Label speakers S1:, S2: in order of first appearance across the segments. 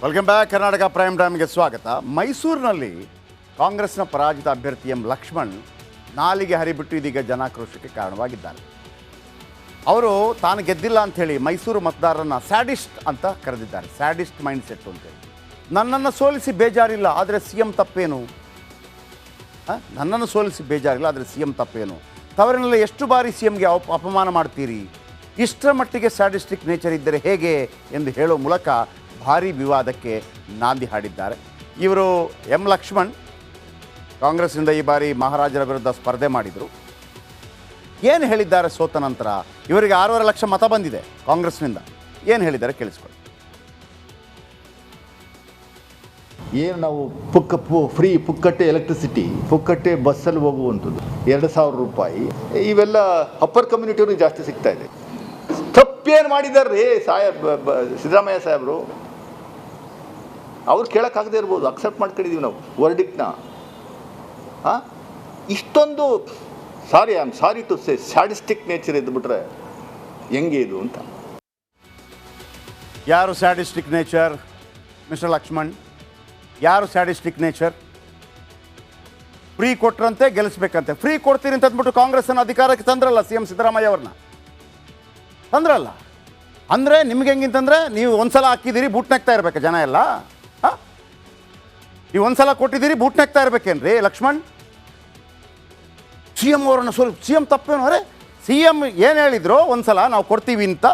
S1: Welcome back. Karnataka prime ಟೈಮ್ಗೆ ಸ್ವಾಗತ. ಮೈಸೂರಿನಲ್ಲಿ ಕಾಂಗ್ರೆಸ್ನ ಪರಾಜಿತ ಅಭ್ಯರ್ಥಿ ಎಂ ಲಕ್ಷ್ಮಣ್ ನಾಲಿಗೆ ಹರಿಬಿಟ್ಟು ಇದೀಗ ಜನಾಕ್ರೋಶಕ್ಕೆ ಕಾರಣವಾಗಿದ್ದಾರೆ. ಅವರು ತಾನು ಗೆದ್ದಿಲ್ಲ ಅಂಥೇಳಿ ಮೈಸೂರು ಮತದಾರರನ್ನು ಸ್ಯಾಡಿಸ್ಟ್ ಅಂತ ಕರೆದಿದ್ದಾರೆ. ಸ್ಯಾಡಿಸ್ಟ್ ಮೈಂಡ್ ಸೆಟ್ ಅಂತೇಳಿ. ನನ್ನನ್ನು ಸೋಲಿಸಿ ಬೇಜಾರಿಲ್ಲ, ಆದರೆ ಸಿ ಎಂ ತಪ್ಪೇನು? ನನ್ನನ್ನು ಸೋಲಿಸಿ ಬೇಜಾರಿಲ್ಲ, ಆದರೆ ಸಿ ಎಂ ತಪ್ಪೇನು? ತವರಿನಲ್ಲಿ ಎಷ್ಟು ಬಾರಿ ಸಿ ಎಂಗೆ ಅಪಮಾನ ಮಾಡ್ತೀರಿ? ಇಷ್ಟರ ಮಟ್ಟಿಗೆ ಸ್ಯಾಡಿಸ್ಟಿಕ್ ನೇಚರ್ ಇದ್ದರೆ ಹೇಗೆ ಎಂದು ಹೇಳೋ ಮೂಲಕ ಭಾರೀ ವಿವಾದಕ್ಕೆ ನಾಂದಿ ಹಾಡಿದ್ದಾರೆ. ಇವರು ಎಂ ಲಕ್ಷ್ಮಣ್ ಕಾಂಗ್ರೆಸ್ನಿಂದ ಈ ಬಾರಿ ಮಹಾರಾಜರ ವಿರುದ್ಧ ಸ್ಪರ್ಧೆ ಮಾಡಿದರು. ಏನು ಹೇಳಿದ್ದಾರೆ ಸೋತ ನಂತರ? ಇವರಿಗೆ 6.5 ಲಕ್ಷ ಮತ ಬಂದಿದೆ ಕಾಂಗ್ರೆಸ್ನಿಂದ. ಏನು ಹೇಳಿದ್ದಾರೆ ಕೇಳಿಸ್ಕೊಳ್ಳಿ.
S2: ಏನು ನಾವು ಫ್ರೀ ಪುಕ್ಕಟ್ಟೆ ಎಲೆಕ್ಟ್ರಿಸಿಟಿ, ಪುಕ್ಕಟ್ಟೆ ಬಸ್ಸಲ್ಲಿ ಹೋಗುವಂಥದ್ದು, 2,000 ರೂಪಾಯಿ, ಇವೆಲ್ಲ ಅಪ್ಪರ್ ಕಮ್ಯುನಿಟಿಯವ್ರಿಗೆ ಜಾಸ್ತಿ ಸಿಗ್ತಾ ಇದೆ. ತಪ್ಪೇನು ಮಾಡಿದಾರ್ರಿ ಸಿದ್ದರಾಮಯ್ಯ ಸಾಹೇಬರು? ಅವ್ರು ಕೇಳೋಕ್ಕಾಗದೇ ಇರ್ಬೋದು, ಅಕ್ಸೆಪ್ಟ್ ಮಾಡ್ಕೊಂಡಿದ್ದೀವಿ ನಾವು ವರ್ಡಿಕ್ನ. ಇಷ್ಟೊಂದು I am sorry to say sadistic nature ಇದ್ದುಬಿಟ್ರೆ ಹೆಂಗೆ ಇದು ಅಂತ.
S1: ಯಾರು ಸ್ಯಾಡಿಸ್ಟಿಕ್ ನೇಚರ್ ಮಿಸ್ಟರ್ ಲಕ್ಷ್ಮಣ್? ಯಾರು ಸ್ಯಾಡಿಸ್ಟಿಕ್ ನೇಚರ್? ಫ್ರೀ ಕೊಟ್ರಂತೆ ಗೆಲ್ಲಿಸ್ಬೇಕಂತೆ. ಫ್ರೀ ಕೊಡ್ತೀರಿ ಅಂತ ಅಂದ್ಬಿಟ್ಟು ಕಾಂಗ್ರೆಸ್ಸನ್ನು ಅಧಿಕಾರಕ್ಕೆ ತಂದ್ರಲ್ಲ ಸಿ ಎಂ ಸಿದ್ದರಾಮಯ್ಯ ಅವ್ರನ್ನ, ತಂದ್ರಲ್ಲ. ಅಂದರೆ ನಿಮ್ಗೆ ಹೆಂಗಿಂತಂದರೆ ನೀವು ಒಂದ್ಸಲ ಹಾಕಿದ್ದೀರಿ, ಬೂಟ್ ನೆಕ್ತಾ ಇರ್ಬೇಕು ಜನ ಎಲ್ಲ. ನೀವು ಒಂದ್ಸಲ ಕೊಟ್ಟಿದ್ದೀರಿ, ಬೂಟ್ ನೆಕ್ತಾ ಇರ್ಬೇಕೇನ್ರಿ ಲಕ್ಷ್ಮಣ್? ಸಿ ಎಂ ಅವರನ್ನು ಸಿ ಎಂ ತಪ್ಪೇನು? ಅರೆ ಸಿ ಎಂ ಏನು ಹೇಳಿದ್ರು, ಒಂದ್ಸಲ ನಾವು ಕೊಡ್ತೀವಿ ಅಂತ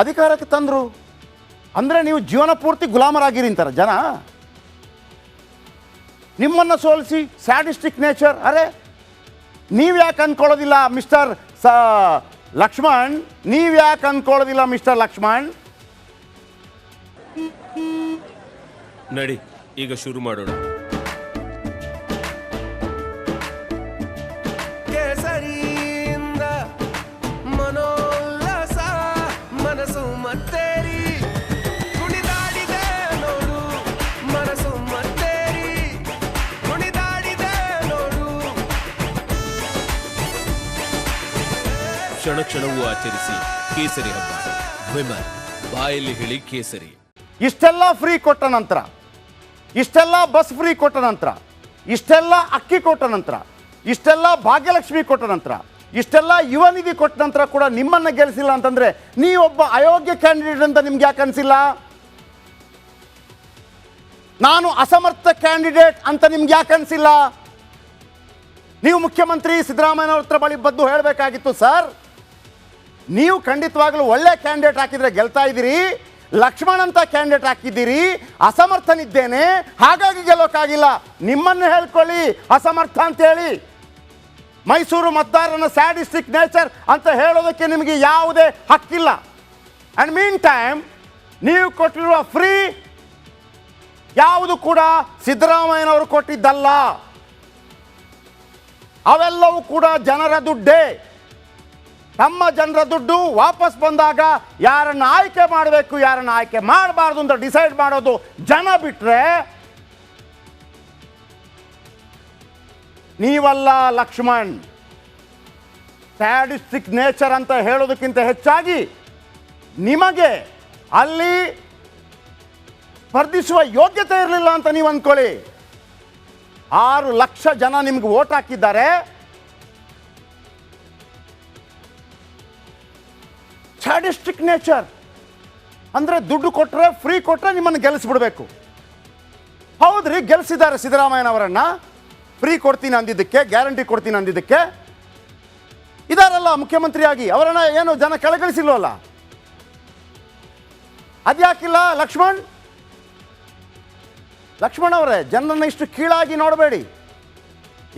S1: ಅಧಿಕಾರಕ್ಕೆ ತಂದರು. ಅಂದರೆ ನೀವು ಜೀವನ ಪೂರ್ತಿ ಗುಲಾಮರಾಗಿರಿ ಅಂತಾರೆ ಜನ. ನಿಮ್ಮನ್ನು ಸೋಲಿಸಿ ಸ್ಯಾಡಿಸ್ಟಿಕ್ ನೇಚರ್. ಅರೆ ನೀವು ಯಾಕೆ ಅಂದ್ಕೊಳ್ಳೋದಿಲ್ಲ ಮಿಸ್ಟರ್ ಲಕ್ಷ್ಮಣ್? ನೀವು ಯಾಕೆ ಅಂದ್ಕೊಳ್ಳೋದಿಲ್ಲ ಮಿಸ್ಟರ್ ಲಕ್ಷ್ಮಣ್?
S3: ನಡಿ ಈಗ ಶುರು ಮಾಡೋಣ. ಕೇಸರಿಯಿಂದ ಮನೋಲ್ಲಾಸ ಮನಸ್ಸು ಮತ್ತೇರಿ ಕುಣಿದಾಡಿದೆ ನೋಡು, ಮನಸ್ಸು ಮತ್ತೇರಿ ಕುಣಿದಾಡಿದೆ ನೋಡು. ಕ್ಷಣ ಕ್ಷಣವೂ ಆಚರಿಸಿ ಕೇಸರಿ ಹಬ್ಬ. ವಿಮಲ್ ಬಾಯಲ್ಲಿ ಹೇಳಿ ಕೇಸರಿ.
S1: ಇಷ್ಟೆಲ್ಲ ಫ್ರೀ ಕೊಟ್ಟ ನಂತರ, ಇಷ್ಟೆಲ್ಲ ಬಸ್ ಫ್ರೀ ಕೊಟ್ಟ ನಂತರ, ಇಷ್ಟೆಲ್ಲ ಅಕ್ಕಿ ಕೊಟ್ಟ ನಂತರ, ಇಷ್ಟೆಲ್ಲ ಭಾಗ್ಯಲಕ್ಷ್ಮಿ ಕೊಟ್ಟ ನಂತರ, ಇಷ್ಟೆಲ್ಲ ಯುವ ನಿಧಿ ಕೊಟ್ಟ ನಂತರ ಕೂಡ ನಿಮ್ಮನ್ನು ಗೆಲ್ಲಿಸಿಲ್ಲ ಅಂತಂದರೆ ನೀವೊಬ್ಬ ಅಯೋಗ್ಯ ಕ್ಯಾಂಡಿಡೇಟ್ ಅಂತ ನಿಮ್ಗೆ ಯಾಕೆ ಅನಿಸಿಲ್ಲ? ನಾನು ಅಸಮರ್ಥ ಕ್ಯಾಂಡಿಡೇಟ್ ಅಂತ ನಿಮ್ಗೆ ಯಾಕೆ ಅನಿಸಿಲ್ಲ? ನೀವು ಮುಖ್ಯಮಂತ್ರಿ ಸಿದ್ದರಾಮಯ್ಯನವ್ರ ಹತ್ರ ಬಳಿ ಬದ್ದು ಹೇಳಬೇಕಾಗಿತ್ತು, ಸರ್ ನೀವು ಖಂಡಿತವಾಗಲೂ ಒಳ್ಳೆ ಕ್ಯಾಂಡಿಡೇಟ್ ಹಾಕಿದರೆ ಗೆಲ್ತಾ ಇದ್ದೀರಿ, ಲಕ್ಷ್ಮಣ್ ಅಂತ ಕ್ಯಾಂಡಿಡೇಟ್ ಹಾಕಿದ್ದೀರಿ, ಅಸಮರ್ಥನಿದ್ದೇನೆ ಹಾಗಾಗಿ ಗೆಲ್ಲೋಕ್ಕಾಗಿಲ್ಲ. ನಿಮ್ಮನ್ನು ಹೇಳ್ಕೊಳ್ಳಿ ಅಸಮರ್ಥ ಅಂತೇಳಿ. ಮೈಸೂರು ಮತದಾರನ ಸ್ಯಾಡಿಸ್ಟಿಕ್ ನೇಚರ್ ಅಂತ ಹೇಳೋದಕ್ಕೆ ನಿಮಗೆ ಯಾವುದೇ ಹಕ್ಕಿಲ್ಲ. ಆ್ಯಂಡ್ ಮೀನ್ ಟೈಮ್ ನೀವು ಕೊಟ್ಟಿರುವ ಫ್ರೀ ಯಾವುದು ಕೂಡ ಸಿದ್ದರಾಮಯ್ಯನವರು ಕೊಟ್ಟಿದ್ದಲ್ಲ. ಅವೆಲ್ಲವೂ ಕೂಡ ಜನರ ದುಡ್ಡೇ. ತಮ್ಮ ಜನರ ದುಡ್ಡು ವಾಪಸ್ ಬಂದಾಗ ಯಾರನ್ನು ಆಯ್ಕೆ ಮಾಡಬೇಕು, ಯಾರನ್ನು ಆಯ್ಕೆ ಮಾಡಬಾರ್ದು ಅಂತ ಡಿಸೈಡ್ ಮಾಡೋದು ಜನ ಬಿಟ್ಟರೆ ನೀವಲ್ಲ ಲಕ್ಷ್ಮಣ್. ಸ್ಯಾಡಿಸ್ಟಿಕ್ ನೇಚರ್ ಅಂತ ಹೇಳೋದಕ್ಕಿಂತ ಹೆಚ್ಚಾಗಿ ನಿಮಗೆ ಅಲ್ಲಿ ಸ್ಪರ್ಧಿಸುವ ಯೋಗ್ಯತೆ ಇರಲಿಲ್ಲ ಅಂತ ನೀವು ಅಂದ್ಕೊಳ್ಳಿ. 6 ಲಕ್ಷ ಜನ ನಿಮ್ಗೆ ವೋಟ್ ಹಾಕಿದ್ದಾರೆ. ಸ್ಯಾಡಿಸ್ಟಿಕ್ ನೇಚರ್ ಅಂದರೆ ದುಡ್ಡು ಕೊಟ್ಟರೆ, ಫ್ರೀ ಕೊಟ್ಟರೆ ನಿಮ್ಮನ್ನು ಗೆಲ್ಲಿಸ್ಬಿಡ್ಬೇಕು. ಹೌದ್ರಿ, ಗೆಲ್ಲಿಸಿದ್ದಾರೆ ಸಿದ್ದರಾಮಯ್ಯನವರನ್ನು. ಫ್ರೀ ಕೊಡ್ತೀನಿ ಅಂದಿದ್ದಕ್ಕೆ, ಗ್ಯಾರಂಟಿ ಕೊಡ್ತೀನಿ ಅಂದಿದ್ದಕ್ಕೆ ಇದಾರಲ್ಲ ಮುಖ್ಯಮಂತ್ರಿಯಾಗಿ. ಅವರನ್ನು ಏನು ಜನ ಕೆಳಗಿಳಿಸಿಲ್ವಲ್ಲ? ಅದ್ಯಾಕಿಲ್ಲ ಲಕ್ಷ್ಮಣ್? ಲಕ್ಷ್ಮಣ್ ಅವರೇ, ಜನರನ್ನು ಇಷ್ಟು ಕೀಳಾಗಿ ನೋಡಬೇಡಿ.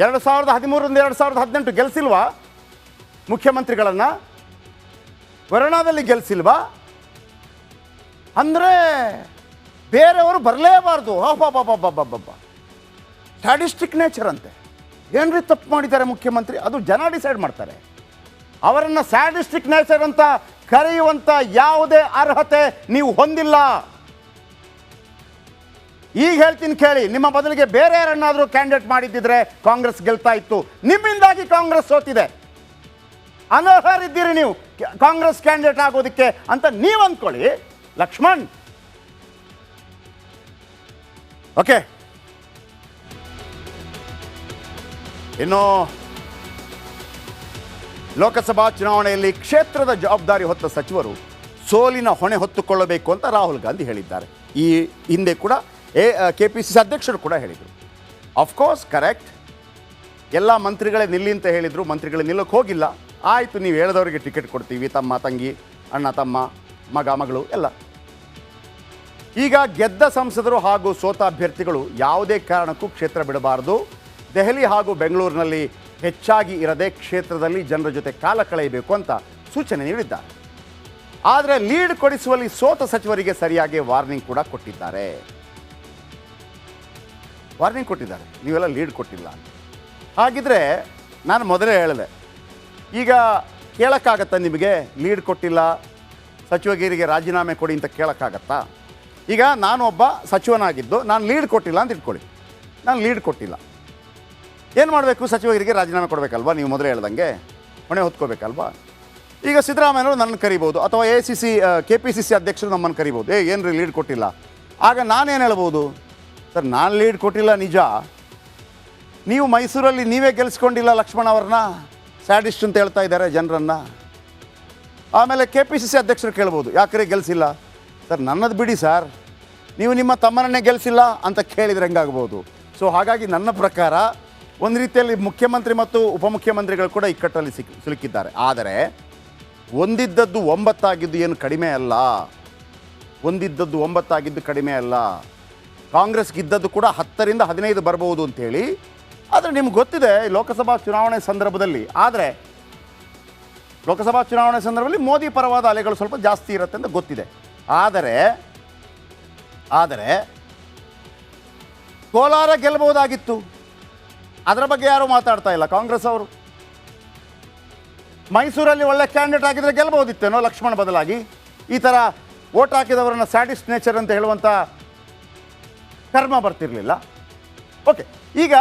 S1: 2013ರಿಂದ 2018 ಗೆಲ್ಲಿಸಿಲ್ವಾ ಮುಖ್ಯಮಂತ್ರಿಗಳನ್ನು? ವರುಣಾದಲ್ಲಿ ಗೆಲ್ಲಿಸಿಲ್ವಾ? ಅಂದರೆ ಬೇರೆಯವರು ಬರಲೇಬಾರ್ದು. ಹಬ್ಬ ಸ್ಯಾಡಿಸ್ಟಿಕ್ ನೇಚರ್ ಅಂತೆ. ಏನ್ರಿ ತಪ್ಪು ಮಾಡಿದ್ದಾರೆ ಮುಖ್ಯಮಂತ್ರಿ? ಅದು ಜನ ಡಿಸೈಡ್ ಮಾಡ್ತಾರೆ. ಅವರನ್ನು ಸ್ಯಾಡಿಸ್ಟಿಕ್ ನೇಚರ್ ಅಂತ ಕರೆಯುವಂಥ ಯಾವುದೇ ಅರ್ಹತೆ ನೀವು ಹೊಂದಿಲ್ಲ. ಈಗ ಹೇಳ್ತೀನಿ ಕೇಳಿ, ನಿಮ್ಮ ಬದಲಿಗೆ ಬೇರೆ ಯಾರನ್ನಾದರೂ ಕ್ಯಾಂಡಿಡೇಟ್ ಮಾಡಿದ್ದಿದ್ರೆ ಕಾಂಗ್ರೆಸ್ ಗೆಲ್ತಾ ಇತ್ತು. ನಿಮ್ಮಿಂದಾಗಿ ಕಾಂಗ್ರೆಸ್ ಸೋತಿದೆ. ಅನರ್ಹರಿದ್ದೀರಿ ನೀವು ಕಾಂಗ್ರೆಸ್ ಕ್ಯಾಂಡಿಡೇಟ್ ಆಗೋದಕ್ಕೆ ಅಂತ ನೀವು ಅಂದ್ಕೊಳ್ಳಿ ಲಕ್ಷ್ಮಣ್. ಓಕೆ, ಇನ್ನು ಲೋಕಸಭಾ ಚುನಾವಣೆಯಲ್ಲಿ ಕ್ಷೇತ್ರದ ಜವಾಬ್ದಾರಿ ಹೊತ್ತ ಸಚಿವರು ಸೋಲಿನ ಹೊಣೆ ಹೊತ್ತುಕೊಳ್ಳಬೇಕು ಅಂತ ರಾಹುಲ್ ಗಾಂಧಿ ಹೇಳಿದ್ದಾರೆ. ಈ ಹಿಂದೆ ಕೂಡ KPCC ಅಧ್ಯಕ್ಷರು ಕೂಡ ಹೇಳಿದರು. ಆಫ್ಕೋರ್ಸ್ ಕರೆಕ್ಟ್, ಎಲ್ಲ ಮಂತ್ರಿಗಳೇ ನಿಲ್ಲಿ ಅಂತ ಹೇಳಿದರು, ಮಂತ್ರಿಗಳೇ ನಿಲ್ಲಕ್ಕೆ ಹೋಗಿಲ್ಲ. ಆಯಿತು, ನೀವು ಹೇಳಿದವರಿಗೆ ಟಿಕೆಟ್ ಕೊಡ್ತೀವಿ, ತಮ್ಮ ತಂಗಿ, ಅಣ್ಣ ತಮ್ಮ, ಮಗ ಮಗಳು ಎಲ್ಲ. ಈಗ ಗೆದ್ದ ಸಂಸದರು ಹಾಗೂ ಸೋತ ಅಭ್ಯರ್ಥಿಗಳು ಯಾವುದೇ ಕಾರಣಕ್ಕೂ ಕ್ಷೇತ್ರ ಬಿಡಬಾರದು. ದೆಹಲಿ ಹಾಗೂ ಬೆಂಗಳೂರಿನಲ್ಲಿ ಹೆಚ್ಚಾಗಿ ಇರದೆ ಕ್ಷೇತ್ರದಲ್ಲಿ ಜನರ ಜೊತೆ ಕಾಲ ಕಳೆಯಬೇಕು ಅಂತ ಸೂಚನೆ ನೀಡಿದ್ದಾರೆ. ಆದರೆ ಲೀಡ್ ಕೊಡಿಸುವಲ್ಲಿ ಸೋತ ಸಚಿವರಿಗೆ ಸರಿಯಾಗಿ ವಾರ್ನಿಂಗ್ ಕೂಡ ಕೊಟ್ಟಿದ್ದಾರೆ. ನೀವೆಲ್ಲ ಲೀಡ್ ಕೊಟ್ಟಿಲ್ಲ ಅಂತ. ಹಾಗಿದ್ರೆ ನಾನು ಮೊದಲೇ ಹೇಳಿದೆ, ಈಗ ಕೇಳೋಕ್ಕಾಗತ್ತಾ ನಿಮಗೆ? ಲೀಡ್ ಕೊಟ್ಟಿಲ್ಲ, ಸಚಿವಗಿರಿಗೆ ರಾಜೀನಾಮೆ ಕೊಡಿ ಅಂತ ಕೇಳೋಕ್ಕಾಗತ್ತಾ? ಈಗ ನಾನು ಒಬ್ಬ ಸಚಿವನಾಗಿದ್ದು ನಾನು ಲೀಡ್ ಕೊಟ್ಟಿಲ್ಲ ಅಂತ ಇಟ್ಕೊಳ್ಳಿ, ನಾನು ಲೀಡ್ ಕೊಟ್ಟಿಲ್ಲ, ಏನು ಮಾಡಬೇಕು? ಸಚಿವಗಿರಿಗೆ ರಾಜೀನಾಮೆ ಕೊಡಬೇಕಲ್ವಾ? ನೀವು ಮೊದಲೇ ಹೇಳ್ದಂಗೆ ಹೊಣೆ ಹೊತ್ಕೋಬೇಕಲ್ವಾ? ಈಗ ಸಿದ್ದರಾಮಯ್ಯನವರು ನನ್ನ ಕರಿಬೋದು, ಅಥವಾ KPCC ಅಧ್ಯಕ್ಷರು ನಮ್ಮನ್ನು ಕರಿಬೋದು, ಏನ್ರಿ ಲೀಡ್ ಕೊಟ್ಟಿಲ್ಲ. ಆಗ ನಾನೇನು ಹೇಳ್ಬೋದು? ಸರ್, ನಾನು ಲೀಡ್ ಕೊಟ್ಟಿಲ್ಲ ನಿಜ, ನೀವು ಮೈಸೂರಲ್ಲಿ ನೀವೇ ಗೆಲ್ಲಿಸ್ಕೊಂಡಿಲ್ಲ ಲಕ್ಷ್ಮಣ್ ಅವ್ರನ್ನ, ಸ್ಯಾಡಿಸ್ಟ್ ಅಂತ ಹೇಳ್ತಾ ಇದ್ದಾರೆ ಜನರನ್ನು. ಆಮೇಲೆ KPCC ಅಧ್ಯಕ್ಷರು ಕೇಳ್ಬೋದು, ಯಾಕ್ರೆ ಗೆಲ್ಲಿಸಿಲ್ಲ? ಸರ್, ನನ್ನದು ಬಿಡಿ ಸರ್, ನೀವು ನಿಮ್ಮ ತಮ್ಮನನ್ನೇ ಗೆಲ್ಲಿಸಿಲ್ಲ ಅಂತ ಕೇಳಿದರೆ ಹೆಂಗಾಗ್ಬೋದು? ಸೊ ಹಾಗಾಗಿ ನನ್ನ ಪ್ರಕಾರ ಒಂದು ರೀತಿಯಲ್ಲಿ ಮುಖ್ಯಮಂತ್ರಿ ಮತ್ತು ಉಪಮುಖ್ಯಮಂತ್ರಿಗಳು ಕೂಡ ಇಕ್ಕಟ್ಟಲ್ಲಿ ಸಿಲುಕಿದ್ದಾರೆ. ಆದರೆ ಒಂದಿದ್ದದ್ದು 9 ಆಗಿದ್ದು ಏನು ಕಡಿಮೆ ಅಲ್ಲ, ಒಂದಿದ್ದದ್ದು 9 ಆಗಿದ್ದು ಕಡಿಮೆ ಅಲ್ಲ. ಕಾಂಗ್ರೆಸ್ಗಿದ್ದದ್ದು ಕೂಡ 10ರಿಂದ 15 ಬರ್ಬೋದು ಅಂಥೇಳಿ. ಆದರೆ ನಿಮ್ಗೆ ಗೊತ್ತಿದೆ, ಲೋಕಸಭಾ ಚುನಾವಣೆ ಸಂದರ್ಭದಲ್ಲಿ ಮೋದಿ ಪರವಾದ ಅಲೆಗಳು ಸ್ವಲ್ಪ ಜಾಸ್ತಿ ಇರುತ್ತೆ ಅಂತ ಗೊತ್ತಿದೆ. ಆದರೆ ಕೋಲಾರ ಗೆಲ್ಲಬಹುದಾಗಿತ್ತು, ಅದರ ಬಗ್ಗೆ ಯಾರೂ ಮಾತಾಡ್ತಾ ಇಲ್ಲ ಕಾಂಗ್ರೆಸ್ ಅವರು. ಮೈಸೂರಲ್ಲಿ ಒಳ್ಳೆ ಕ್ಯಾಂಡಿಡೇಟ್ ಆಗಿದ್ರೆ ಗೆಲ್ಲಬಹುದಿತ್ತೇನೋ ಲಕ್ಷ್ಮಣ್ ಬದಲಾಗಿ. ಈ ಥರ ಓಟ್ ಹಾಕಿದವರನ್ನ ಸ್ಯಾಡಿಸ್ಟ್ ನೇಚರ್ ಅಂತ ಹೇಳುವಂಥ ಕರ್ಮ ಬರ್ತಿರಲಿಲ್ಲ. ಓಕೆ, ಈಗ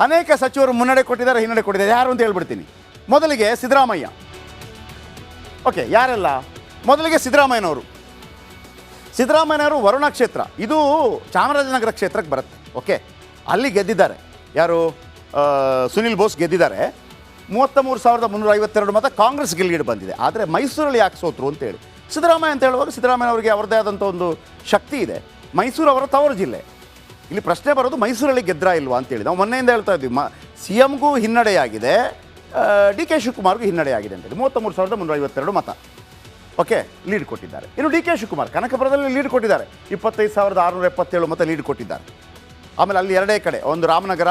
S1: ಅನೇಕ ಸಚಿವರು ಮುನ್ನಡೆ ಕೊಟ್ಟಿದ್ದಾರೆ, ಹಿನ್ನಡೆ ಕೊಟ್ಟಿದ್ದಾರೆ. ಯಾರು ಅಂತ ಹೇಳ್ಬಿಡ್ತೀನಿ. ಮೊದಲಿಗೆ ಸಿದ್ದರಾಮಯ್ಯ. ಓಕೆ, ಯಾರೆಲ್ಲ? ಮೊದಲಿಗೆ ಸಿದ್ದರಾಮಯ್ಯನವರು ವರುಣ ಕ್ಷೇತ್ರ, ಇದು ಚಾಮರಾಜನಗರ ಕ್ಷೇತ್ರಕ್ಕೆ ಬರುತ್ತೆ. ಓಕೆ, ಅಲ್ಲಿ ಗೆದ್ದಿದ್ದಾರೆ. ಯಾರು? ಸುನಿಲ್ ಬೋಸ್ ಗೆದ್ದಿದ್ದಾರೆ. 33,352 ಮತ ಕಾಂಗ್ರೆಸ್ಗೆ ಲೀಡ್ ಬಂದಿದೆ. ಆದರೆ ಮೈಸೂರಲ್ಲಿ ಯಾಕೆ ಸೋತರು ಅಂತೇಳಿ ಸಿದ್ದರಾಮಯ್ಯ ಅಂತ ಹೇಳುವಾಗ, ಸಿದ್ದರಾಮಯ್ಯ ಅವರಿಗೆ ಅವರದೇ ಆದಂಥ ಒಂದು ಶಕ್ತಿ ಇದೆ. ಮೈಸೂರು ಅವರ ತವರು ಜಿಲ್ಲೆ. ಇಲ್ಲಿ ಪ್ರಶ್ನೆ ಬರೋದು ಮೈಸೂರಲ್ಲಿ ಗೆದ್ರಾ ಇಲ್ವಾ ಅಂತೇಳಿ. ನಾವು ಮೊನ್ನೆಯಿಂದ ಹೇಳ್ತಾ ಇದ್ವಿ, CMಗೂ ಹಿನ್ನಡೆಯಾಗಿದೆ, DK ಶಿವಕುಮಾರ್ಗೂ ಹಿನ್ನಡೆಯಾಗಿದೆ ಅಂತೇಳಿ. 33,352 ಮತ ಓಕೆ ಲೀಡ್ ಕೊಟ್ಟಿದ್ದಾರೆ. ಇನ್ನು DK ಶಿವಕುಮಾರ್ ಕನಕಪುರದಲ್ಲಿ ಲೀಡ್ ಕೊಟ್ಟಿದ್ದಾರೆ, 25,677 ಮತ ಲೀಡ್ ಕೊಟ್ಟಿದ್ದಾರೆ. ಆಮೇಲೆ ಅಲ್ಲಿ ಎರಡೇ ಕಡೆ, ಒಂದು ರಾಮನಗರ,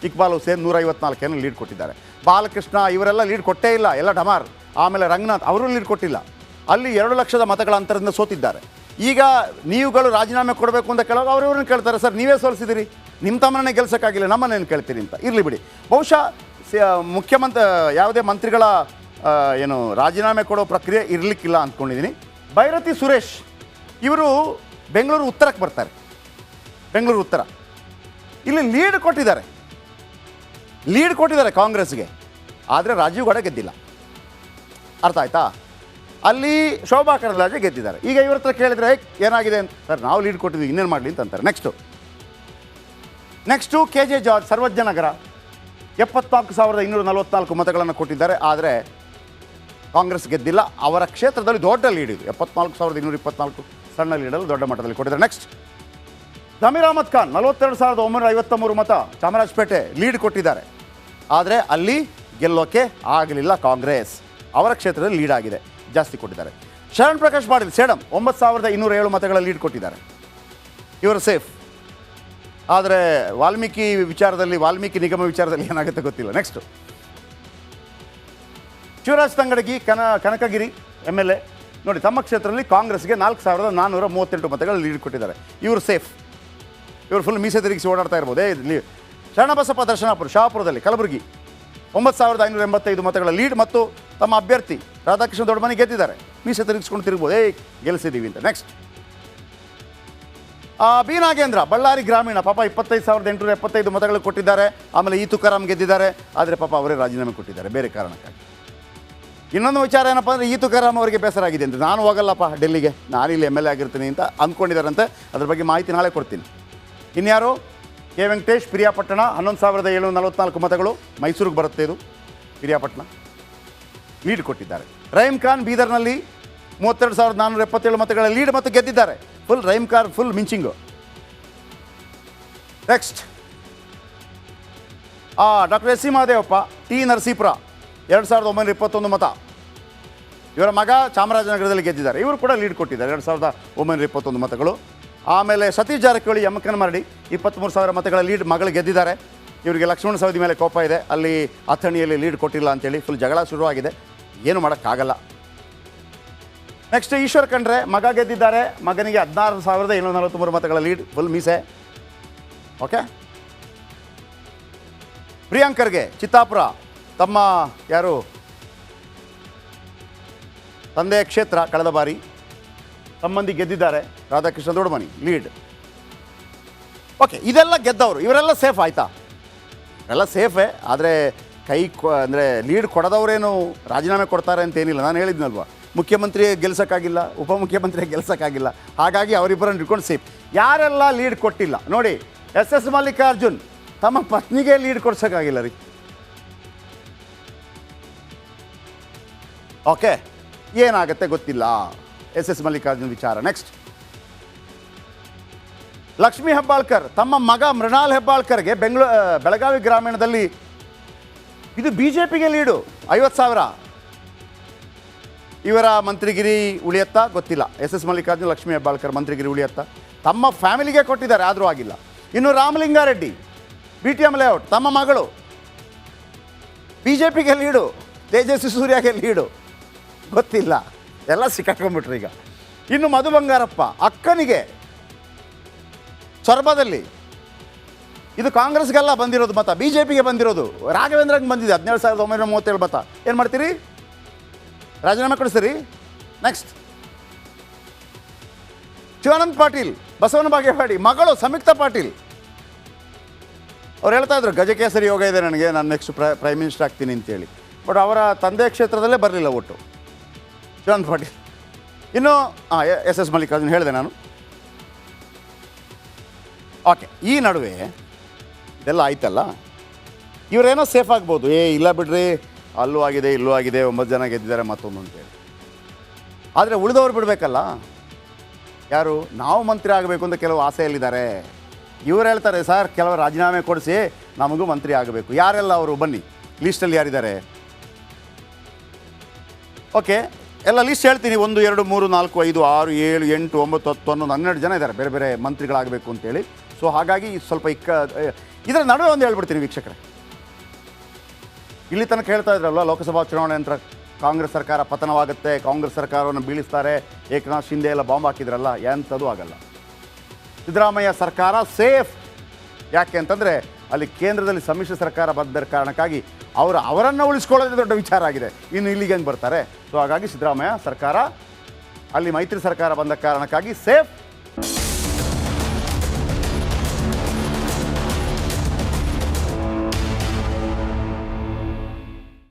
S1: ಇಕ್ಬಾಲ್ ಹುಸೇನ್ 154 ಲೀಡ್ ಕೊಟ್ಟಿದ್ದಾರೆ. ಬಾಲಕೃಷ್ಣ ಇವರೆಲ್ಲ ಲೀಡ್ ಕೊಟ್ಟೇ ಇಲ್ಲ, ಎಲ್ಲ ಡಮಾರ್. ಆಮೇಲೆ ರಂಗನಾಥ್ ಅವರು ಲೀಡ್ ಕೊಟ್ಟಿಲ್ಲ. ಅಲ್ಲಿ 2 ಲಕ್ಷದ ಮತಗಳ ಅಂತರದಿಂದ ಸೋತಿದ್ದಾರೆ. ಈಗ ನೀವುಗಳು ರಾಜೀನಾಮೆ ಕೊಡಬೇಕು ಅಂತ ಕೇಳುವಾಗ ಅವ್ರವ್ರನ್ನ ಕೇಳ್ತಾರೆ, ಸರ್ ನೀವೇ ಸೋಲಿಸಿದಿರಿ, ನಿಮ್ಮ ತಮ್ಮನೇ ಗೆಲ್ಸೋಕ್ಕಾಗಿಲ್ಲ, ನಮ್ಮನ್ನೇನು ಕೇಳ್ತೀರಿ ಅಂತ. ಇರಲಿ ಬಿಡಿ. ಬಹುಶಃ ಯಾವುದೇ ಮಂತ್ರಿಗಳ ರಾಜೀನಾಮೆ ಕೊಡೋ ಪ್ರಕ್ರಿಯೆ ಇರಲಿಕ್ಕಿಲ್ಲ ಅಂದ್ಕೊಂಡಿದ್ದೀನಿ. ಭೈರತಿ ಸುರೇಶ್ ಇವರು ಬೆಂಗಳೂರು ಉತ್ತರಕ್ಕೆ ಬರ್ತಾರೆ. ಬೆಂಗಳೂರು ಉತ್ತರ ಇಲ್ಲಿ ಲೀಡ್ ಕೊಟ್ಟಿದ್ದಾರೆ ಕಾಂಗ್ರೆಸ್ಗೆ. ಆದರೆ ರಾಜೀವ್ ಗೌಡ ಗೆದ್ದಿಲ್ಲ. ಅರ್ಥ ಆಯ್ತಾ? ಅಲ್ಲಿ ಶೋಭಾ ಕರಂದ್ಲಾಜೆ ಗೆದ್ದಿದ್ದಾರೆ. ಈಗ ಇವ್ರ ಹತ್ರ ಕೇಳಿದರೆ ಏನಾಗಿದೆ ಅಂತ, ಸರ್ ನಾವು ಲೀಡ್ ಕೊಟ್ಟಿದ್ವಿ, ಇನ್ನೇನು ಮಾಡಲಿ ಅಂತಾರೆ. ನೆಕ್ಸ್ಟು KJ ಜಾರ್ಜ್, ಸರ್ವಜ್ಞ ನಗರ 74,244 ಮತಗಳನ್ನು ಕೊಟ್ಟಿದ್ದಾರೆ. ಆದರೆ ಕಾಂಗ್ರೆಸ್ ಗೆದ್ದಿಲ್ಲ. ಅವರ ಕ್ಷೇತ್ರದಲ್ಲಿ ದೊಡ್ಡ ಲೀಡ್ ಇದೆ, 74,224 ಸಣ್ಣ ಲೀಡಲ್ಲಿ ದೊಡ್ಡ ಮಟ್ಟದಲ್ಲಿ ಕೊಟ್ಟಿದ್ದಾರೆ. ನೆಕ್ಸ್ಟ್ ಜಮೀರ್ ಅಹಮದ್ ಖಾನ್ 42,953 ಮತ ಚಾಮರಾಜಪೇಟೆ ಲೀಡ್ ಕೊಟ್ಟಿದ್ದಾರೆ. ಆದರೆ ಅಲ್ಲಿ ಗೆಲ್ಲೋಕೆ ಆಗಲಿಲ್ಲ ಕಾಂಗ್ರೆಸ್. ಅವರ ಕ್ಷೇತ್ರದಲ್ಲಿ ಲೀಡ್ ಆಗಿದೆ, ಜಾಸ್ತಿ ಕೊಟ್ಟಿದ್ದಾರೆ. ಶರಣ್ ಪ್ರಕಾಶ್ ಪಾಟೀಲ್ ಸೇಡಂ 9,207 ಮತಗಳ ಲೀಡ್ ಕೊಟ್ಟಿದ್ದಾರೆ. ಇವರು ಸೇಫ್. ಆದರೆ ವಾಲ್ಮೀಕಿ ನಿಗಮ ವಿಚಾರದಲ್ಲಿ ಏನಾಗುತ್ತೆ ಗೊತ್ತಿಲ್ಲ. ನೆಕ್ಸ್ಟು ಶಿವರಾಜ್ ತಂಗಡಗಿ ಕನಕಗಿರಿ MLA ನೋಡಿ, ತಮ್ಮ ಕ್ಷೇತ್ರದಲ್ಲಿ ಕಾಂಗ್ರೆಸ್ಗೆ 4,438 ಮತಗಳ ಲೀಡ್ ಕೊಟ್ಟಿದ್ದಾರೆ. ಇವರು ಸೇಫ್. ಇವರು ಫುಲ್ ಮೀಸೆ ತಿರುಗಿಸಿ ಓಡಾಡ್ತಾ ಇರ್ಬೋದು. ಶರಣಬಸಪ್ಪ ದರ್ಶನಾಪುರ ಶಹಾಪುರದಲ್ಲಿ ಕಲಬುರಗಿ 9,585 ಮತಗಳ ಲೀಡ್ ಮತ್ತು ತಮ್ಮ ಅಭ್ಯರ್ಥಿ ರಾಧಾಕೃಷ್ಣ ದೊಡ್ಡಮನಿ ಗೆದ್ದಿದ್ದಾರೆ. ಮೀಸೆ ತಿರುಗಿಸ್ಕೊಂಡು ತಿರುಗ್ಬೋದು, ಗೆಲ್ಲಿಸಿದ್ದೀವಿ ಅಂತ. ನೆಕ್ಸ್ಟ್ ಬಿ ನಾಗೇಂದ್ರ ಬಳ್ಳಾರಿ ಗ್ರಾಮೀಣ, ಪಾಪ 25,875 ಮತಗಳು ಕೊಟ್ಟಿದ್ದಾರೆ. ಆಮೇಲೆ ಈ ತುಕಾರಾಮ್ ಗೆದ್ದಿದ್ದಾರೆ. ಆದರೆ ಪಾಪ ಅವರೇ ರಾಜೀನಾಮೆ ಕೊಟ್ಟಿದ್ದಾರೆ ಬೇರೆ ಕಾರಣಕ್ಕಾಗಿ. ಇನ್ನೊಂದು ವಿಚಾರ ಏನಪ್ಪ ಅಂದರೆ ಈ ತುಕಾರಾಮ್ ಅವರಿಗೆ ಬೇಸರ ಆಗಿದೆ ಅಂತ, ನಾನು ಹೋಗಲ್ಲಪ್ಪ ಡೆಲ್ಲಿಗೆ, ನಾನಿಲ್ಲಿ ಎಮ್ ಎಲ್ ಎ ಆಗಿರ್ತೀನಿ ಅಂತ ಅಂದ್ಕೊಂಡಿದ್ದಾರಂತೆ. ಅದ್ರ ಬಗ್ಗೆ ಮಾಹಿತಿ ನಾಳೆ ಕೊಡ್ತೀನಿ. ಇನ್ಯಾರು? ಕೆ ವೆಂಕಟೇಶ್, ಪಿರಿಯಾಪಟ್ಟಣ, 11,744 ಮತಗಳು. ಮೈಸೂರಿಗೆ ಬರುತ್ತೆ ಇದು, ಪಿರಿಯಾಪಟ್ಟಣ ಲೀಡ್ ಕೊಟ್ಟಿದ್ದಾರೆ. ರಹೀಮ್ ಖಾನ್ ಬೀದರ್ನಲ್ಲಿ 32,477 ಮತಗಳ ಲೀಡ್ ಮತ್ತು ಗೆದ್ದಿದ್ದಾರೆ. ಫುಲ್ ರಹೀಮ್ ಖಾನ್ ಫುಲ್ ಮಿಂಚಿಂಗು. Next doctor S C Mahadevappa, T Narasipura, 2,921 ಮತ. ಇವರ ಮಗ ಚಾಮರಾಜನಗರದಲ್ಲಿ ಗೆದ್ದಿದ್ದಾರೆ. ಇವರು ಕೂಡ ಲೀಡ್ ಕೊಟ್ಟಿದ್ದಾರೆ, 2,921 ಮತಗಳು. ಆಮೇಲೆ ಸತೀಶ್ ಜಾರಕಿಹೊಳಿ, ಎಮ್ಮಕನಮರಡಿ, 23,000 ಮತಗಳ ಲೀಡ್ ಮಗಳು ಗೆದ್ದಿದ್ದಾರೆ. ಇವರಿಗೆ ಲಕ್ಷ್ಮಣ ಸವದಿ ಮೇಲೆ ಕೋಪ ಇದೆ, ಅಲ್ಲಿ ಅಥಣಿಯಲ್ಲಿ ಲೀಡ್ ಕೊಟ್ಟಿಲ್ಲ ಅಂತೇಳಿ ಫುಲ್ ಜಗಳ ಶುರುವಾಗಿದೆ, ಏನು ಮಾಡೋಕ್ಕಾಗಲ್ಲ. ನೆಕ್ಸ್ಟ್ ಈಶ್ವರ್ ಖಂಡ್ರೆ, ಮಗ ಗೆದ್ದಿದ್ದಾರೆ, ಮಗನಿಗೆ 16,743 ಮತಗಳ ಲೀಡ್, ಫುಲ್ ಮೀಸೆ. ಓಕೆ. ಪ್ರಿಯಾಂಕರ್ಗೆ ಚಿತ್ತಾಪುರ, ತಮ್ಮ ಯಾರು ತಂದೆಯ ಕ್ಷೇತ್ರ, ಕಳೆದ ಬಾರಿ ಸಂಬಂಧಿ ಗೆದ್ದಿದ್ದಾರೆ, ರಾಧಾಕೃಷ್ಣ ದೊಡ್ಡಮನಿ ಲೀಡ್. ಓಕೆ, ಇದೆಲ್ಲ ಗೆದ್ದವರು, ಇವರೆಲ್ಲ ಸೇಫ್ ಆಯಿತಾ? ಎಲ್ಲ ಸೇಫೇ, ಆದರೆ ಅಂದರೆ ಲೀಡ್ ಕೊಡದವರೇನು ರಾಜೀನಾಮೆ ಕೊಡ್ತಾರೆ ಅಂತೇನಿಲ್ಲ. ನಾನು ಹೇಳಿದ್ನಲ್ವ, ಮುಖ್ಯಮಂತ್ರಿ ಗೆಲ್ಸೋಕ್ಕಾಗಿಲ್ಲ, ಉಪಮುಖ್ಯಮಂತ್ರಿ ಗೆಲ್ಸೋಕ್ಕಾಗಿಲ್ಲ, ಹಾಗಾಗಿ ಅವರಿಬ್ಬರನ್ನು ಇಟ್ಕೊಂಡು ಸೇಫ್. ಯಾರೆಲ್ಲ ಲೀಡ್ ಕೊಟ್ಟಿಲ್ಲ ನೋಡಿ, ಎಸ್ ಮಲ್ಲಿಕಾರ್ಜುನ್ ತಮ್ಮ ಪತ್ನಿಗೆ ಲೀಡ್ ಕೊಡ್ಸೋಕ್ಕಾಗಿಲ್ಲ ರೀ. ಓಕೆ, ಏನಾಗುತ್ತೆ ಗೊತ್ತಿಲ್ಲ ಎಸ್ ಮಲ್ಲಿಕಾರ್ಜುನ್ ವಿಚಾರ. ನೆಕ್ಸ್ಟ್ ಲಕ್ಷ್ಮೀ ಹೆಬ್ಬಾಳ್ಕರ್, ತಮ್ಮ ಮಗ ಮೃಣಾಲ್ ಹೆಬ್ಬಾಳ್ಕರ್ಗೆ ಬೆಳಗಾವಿ ಗ್ರಾಮೀಣದಲ್ಲಿ ಇದು ಬಿ ಜೆ ಪಿಗೆ ಲೀಡು, 50,000. ಇವರ ಮಂತ್ರಿಗಿರಿ ಉಳಿಯತ್ತಾ ಗೊತ್ತಿಲ್ಲ. ಎಸ್ ಮಲ್ಲಿಕಾರ್ಜುನ್, ಲಕ್ಷ್ಮೀ ಹೆಬ್ಬಾಳ್ಕರ್ ಮಂತ್ರಿಗಿರಿ ಉಳಿಯತ್ತಾ? ತಮ್ಮ ಫ್ಯಾಮಿಲಿಗೆ ಕೊಟ್ಟಿದ್ದಾರೆ, ಆದರೂ ಆಗಿಲ್ಲ. ಇನ್ನು ರಾಮಲಿಂಗಾರೆಡ್ಡಿ, BTM ಲೇಔಟ್, ತಮ್ಮ ಮಗಳು, ಬಿ ಜೆ ಪಿಗೆ ಲೀಡು, ತೇಜಸ್ವಿ ಸೂರ್ಯಗೆ ಲೀಡು, ಗೊತ್ತಿಲ್ಲ. ಎಲ್ಲ ಸಿಕ್ಕಾಕೊಂಡ್ಬಿಟ್ರು ಈಗ. ಇನ್ನು ಮಧು ಬಂಗಾರಪ್ಪ, ಅಕ್ಕನಿಗೆ ಸೊರಬದಲ್ಲಿ, ಇದು ಕಾಂಗ್ರೆಸ್ಗೆಲ್ಲ ಬಂದಿರೋದು ಮತ, ಬಿ ಜೆ ಪಿಗೆ ಬಂದಿರೋದು. ರಾಘವೇಂದ್ರಂಗೆ ಬಂದಿದೆ 17,937 ಮತ. ಏನು ಮಾಡ್ತೀರಿ? ರಾಜೀನಾಮೆ ಕೊಡಿಸ್ತೀರಿ? ನೆಕ್ಸ್ಟ್ ಶಿವಾನಂದ್ ಪಾಟೀಲ್, ಬಸವನ ಬಾಗೇವಾಡಿ, ಮಗಳು ಸಂಯುಕ್ತ ಪಾಟೀಲ್, ಅವ್ರು ಹೇಳ್ತಾ ಇದ್ರು ಗಜಕೇಸರಿ ಯೋಗ ಇದೆ ನನಗೆ, ನಾನು ನೆಕ್ಸ್ಟ್ ಪ್ರೈಮ್ ಮಿನಿಸ್ಟರ್ ಆಗ್ತೀನಿ ಅಂತೇಳಿ. ಬಟ್ ಅವರ ತಂದೆ ಕ್ಷೇತ್ರದಲ್ಲೇ ಬರಲಿಲ್ಲ ಒಟ್ಟು ಶಿವಾನಂದ್ ಪಾಟೀಲ್. ಇನ್ನು ಎಸ್ ಮಲ್ಲಿಕಾರ್ಜುನ್ ಹೇಳಿದೆ ನಾನು. ಓಕೆ, ಈ ನಡುವೆ ಇದೆಲ್ಲ ಆಯ್ತಲ್ಲ, ಇವರೇನೋ ಸೇಫ್ ಆಗ್ಬೋದು. ಇಲ್ಲ ಬಿಡ್ರಿ, ಅಲ್ಲೂ ಆಗಿದೆ ಇಲ್ಲೂ ಆಗಿದೆ, 9 ಜನ ಗೆದ್ದಿದ್ದಾರೆ ಮತ್ತೊಂದು ಅಂತೇಳಿ. ಆದರೆ ಉಳಿದವ್ರು ಬಿಡಬೇಕಲ್ಲ. ಯಾರು? ನಾವು ಮಂತ್ರಿ ಆಗಬೇಕು ಅಂತ ಕೆಲವು ಆಸೆಯಲ್ಲಿದ್ದಾರೆ. ಇವ್ರು ಹೇಳ್ತಾರೆ, ಸರ್ ಕೆಲವರು ರಾಜೀನಾಮೆ ಕೊಡಿಸಿ ನಮಗೂ ಮಂತ್ರಿ ಆಗಬೇಕು. ಯಾರೆಲ್ಲ ಅವರು? ಬನ್ನಿ, ಲೀಸ್ಟಲ್ಲಿ ಯಾರಿದ್ದಾರೆ? ಓಕೆ, ಎಲ್ಲ ಲೀಸ್ಟ್ ಹೇಳ್ತೀನಿ. 1, 2, 3, 4, 5, 6, 7, 8, 9, 10, 11, 12 ಜನ ಇದ್ದಾರೆ ಬೇರೆ ಬೇರೆ ಮಂತ್ರಿಗಳಾಗಬೇಕು ಅಂತೇಳಿ. ಸೊ ಹಾಗಾಗಿ ಸ್ವಲ್ಪ ಇದರ ನಡುವೆ ಒಂದು ಹೇಳ್ಬಿಡ್ತೀನಿ ವೀಕ್ಷಕರೇ. ಇಲ್ಲಿ ತನಕ ಹೇಳ್ತಾ ಇದ್ರಲ್ವ, ಲೋಕಸಭಾ ಚುನಾವಣೆ ನಂತರ ಕಾಂಗ್ರೆಸ್ ಸರ್ಕಾರ ಪತನವಾಗುತ್ತೆ, ಕಾಂಗ್ರೆಸ್ ಸರ್ಕಾರವನ್ನು ಬೀಳಿಸ್ತಾರೆ, ಏಕನಾಥ್ ಶಿಂದೆ ಎಲ್ಲ ಬಾಂಬ್ ಹಾಕಿದ್ರಲ್ಲ, ಎಂಥದ್ದು ಆಗಲ್ಲ. ಸಿದ್ದರಾಮಯ್ಯ ಸರ್ಕಾರ ಸೇಫ್. ಯಾಕೆ ಅಂತಂದರೆ ಅಲ್ಲಿ ಕೇಂದ್ರದಲ್ಲಿ ಸಮ್ಮಿಶ್ರ ಸರ್ಕಾರ ಬಂದ ಕಾರಣಕ್ಕಾಗಿ ಅವರನ್ನು ಉಳಿಸ್ಕೊಳ್ಳೋದೇ ದೊಡ್ಡ ವಿಚಾರ ಆಗಿದೆ. ಇನ್ನು ಇಲ್ಲಿಗೆ ಹೆಂಗೆ ಬರ್ತಾರೆ? ಸೊ ಹಾಗಾಗಿ ಸಿದ್ದರಾಮಯ್ಯ ಸರ್ಕಾರ ಅಲ್ಲಿ ಮೈತ್ರಿ ಸರ್ಕಾರ ಬಂದ ಕಾರಣಕ್ಕಾಗಿ ಸೇಫ್.